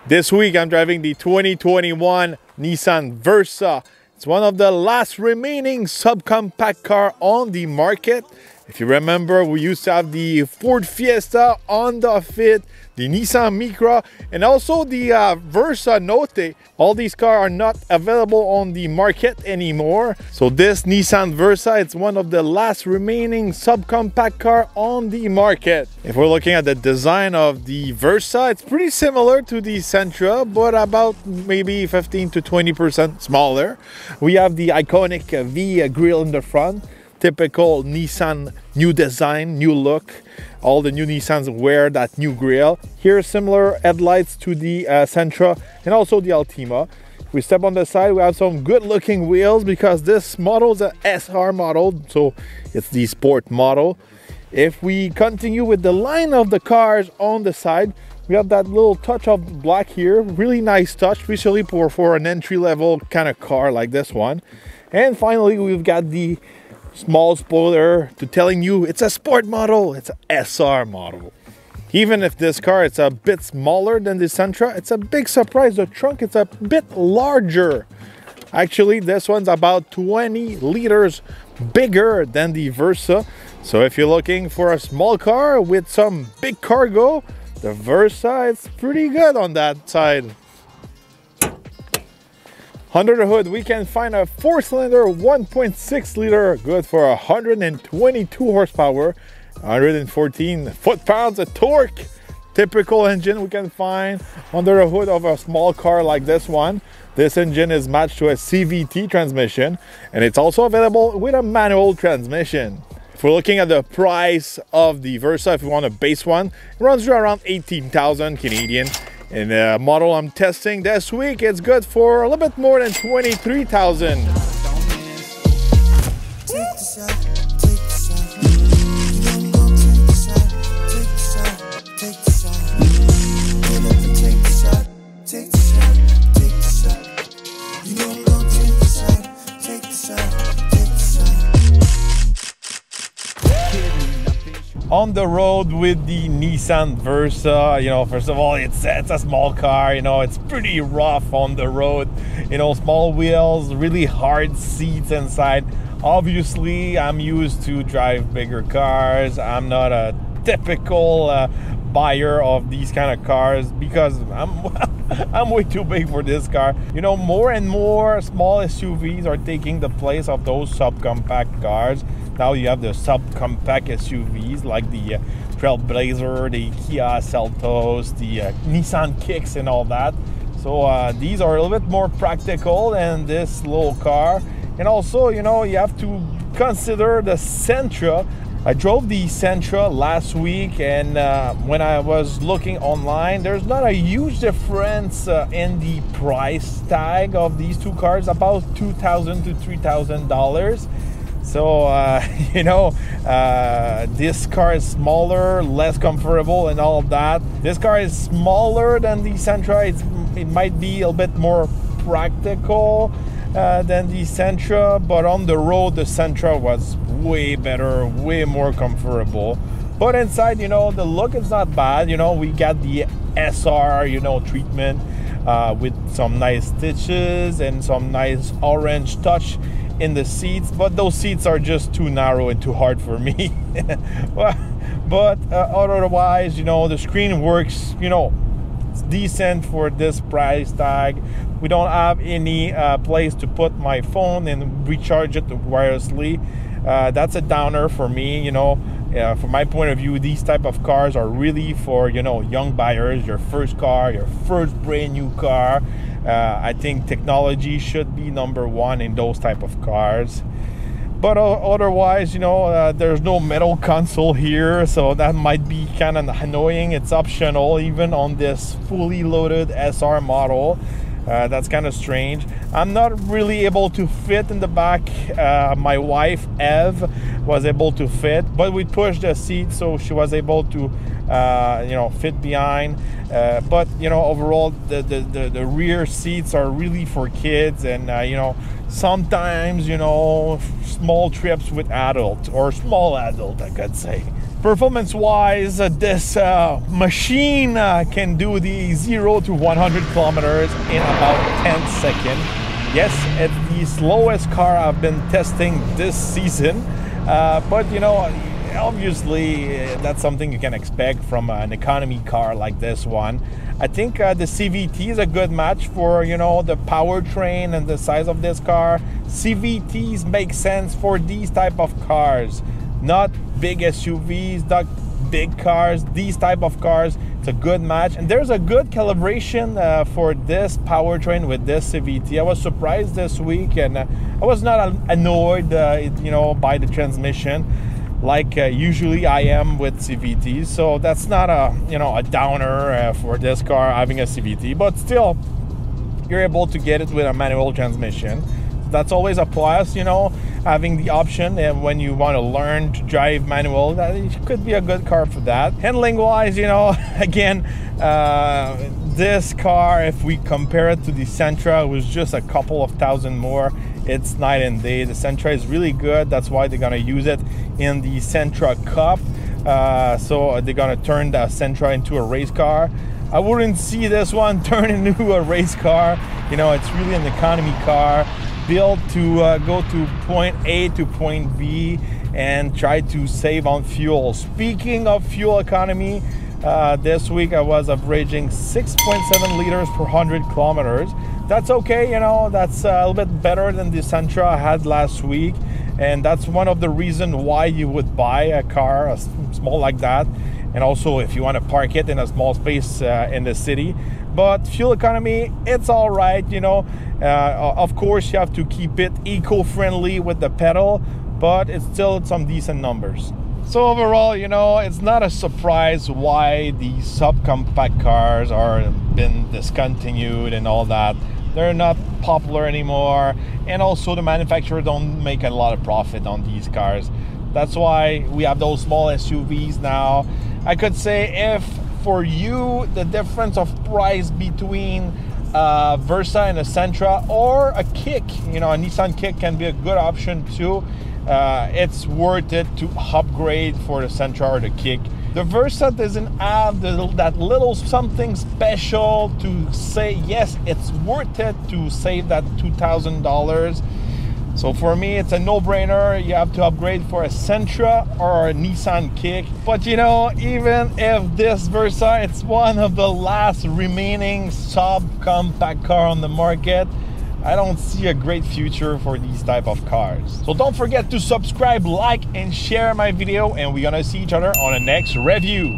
This week I'm driving the 2021 Nissan Versa. It's one of the last remaining subcompact car on the market. If you remember, we used to have the Ford Fiesta, Honda Fit, the Nissan Micra, and also the Versa Note. All these cars are not available on the market anymore. So this Nissan Versa, it's one of the last remaining subcompact car on the market. If we're looking at the design of the Versa, it's pretty similar to the Sentra, but about maybe 15 to 20% smaller. We have the iconic V grille in the front. Typical Nissan new design, new look. All the new Nissans wear that new grille. Here, similar headlights to the Sentra and also the Altima. If we step on the side, we have some good looking wheels because this model is an SR model, so it's the sport model. If we continue with the line of the cars on the side, we have that little touch of black here. Really nice touch, especially for an entry-level kind of car like this one. And finally, we've got the small spoiler to telling you it's a sport model, it's an SR model. Even if this car is a bit smaller than the Sentra, it's a big surprise. The trunk is a bit larger. Actually, this one's about 20 liters bigger than the Versa. So if you're looking for a small car with some big cargo, the Versa is pretty good on that side. Under the hood, we can find a 4-cylinder 1.6 liter, good for 122 horsepower, 114 foot-pounds of torque. Typical engine we can find under the hood of a small car like this one. This engine is matched to a CVT transmission, and it's also available with a manual transmission. If we're looking at the price of the Versa, if you want a base one, it runs you around 18,000 Canadian. And the model I'm testing this week, it's good for a little bit more than 23,000. On the road with the Nissan Versa, you know, first of all, it's a small car, you know, it's pretty rough on the road, you know, small wheels, really hard seats inside. Obviously, I'm used to drive bigger cars. I'm not a typical buyer of these kind of cars because I'm way too big for this car. You know, more and more small SUVs are taking the place of those subcompact cars. Now you have the subcompact SUVs like the Trailblazer, the Kia Seltos, the Nissan Kicks and all that. So these are a little bit more practical than this little car. And also, you know, you have to consider the Sentra. I drove the Sentra last week, and when I was looking online, there's not a huge difference in the price tag of these two cars, about $2,000 to $3,000. So, you know, this car is smaller, less comfortable and all of that. This car is smaller than the Sentra. It might be a little bit more practical than the Sentra, but on the road, the Sentra was way better, way more comfortable. But inside, you know, the look is not bad. You know, we got the SR, you know, treatment with some nice stitches and some nice orange touch in the seats, but those seats are just too narrow and too hard for me. but otherwise, you know, the screen works, you know, it's decent for this price tag. We don't have any place to put my phone and recharge it wirelessly. That's a downer for me, you know. From my point of view, these type of cars are really for, you know, young buyers, your first car, your first brand new car. I think technology should be number one in those type of cars. But otherwise, you know, there's no metal console here, so that might be kind of annoying. It's optional even on this fully loaded SR model. That's kind of strange. I'm not really able to fit in the back. My wife, Eve, was able to fit, but we pushed the seat so she was able to, you know, fit behind. But, you know, overall, the rear seats are really for kids, and, you know, sometimes, you know, small trips with adults, or small adult, I could say. Performance-wise, this machine can do the 0 to 100 kilometers in about 10 seconds. Yes, it's the slowest car I've been testing this season, but you know, obviously that's something you can expect from an economy car like this one. I think the CVT is a good match for, you know, the powertrain and the size of this car. CVTs make sense for these type of cars, not big SUVs, not big cars. These type of cars, it's a good match, and there's a good calibration for this powertrain with this CVT. I was surprised this week, and I was not annoyed, you know, by the transmission like usually I am with CVTs. So that's not a, you know, a downer for this car having a CVT, but still you're able to get it with a manual transmission. That's always a plus, you know, having the option, and when you want to learn to drive manual, that it could be a good car for that. Handling wise, you know, again, this car, if we compare it to the Sentra, was just a couple of thousand more. It's night and day. The Sentra is really good. That's why they're gonna use it in the Sentra Cup. So they're gonna turn the Sentra into a race car. I wouldn't see this one turn into a race car. You know, it's really an economy car built to go to point A to point B and try to save on fuel. Speaking of fuel economy, this week I was averaging 6.7 liters per 100 kilometers. That's okay, you know, that's a little bit better than the Sentra I had last week, and that's one of the reasons why you would buy a car small like that, and also if you want to park it in a small space in the city. But fuel economy, it's all right, you know. Of course you have to keep it eco-friendly with the pedal, but it's still some decent numbers. So overall, you know, it's not a surprise why the subcompact cars are been discontinued and all that. They're not popular anymore, and also the manufacturer don't make a lot of profit on these cars. That's why we have those small SUVs now. I could say, if for you the difference of price between Versa and a Sentra or a Kick, you know, a Nissan Kick can be a good option too. It's worth it to upgrade for the Sentra or the Kick. The Versa doesn't have that little something special to say, yes, it's worth it to save that $2,000. So for me, it's a no-brainer. You have to upgrade for a Sentra or a Nissan Kick. But you know, even if this Versa, it's one of the last remaining subcompact car on the market, I don't see a great future for these type of cars. So don't forget to subscribe, like, and share my video, and we're gonna see each other on the next review.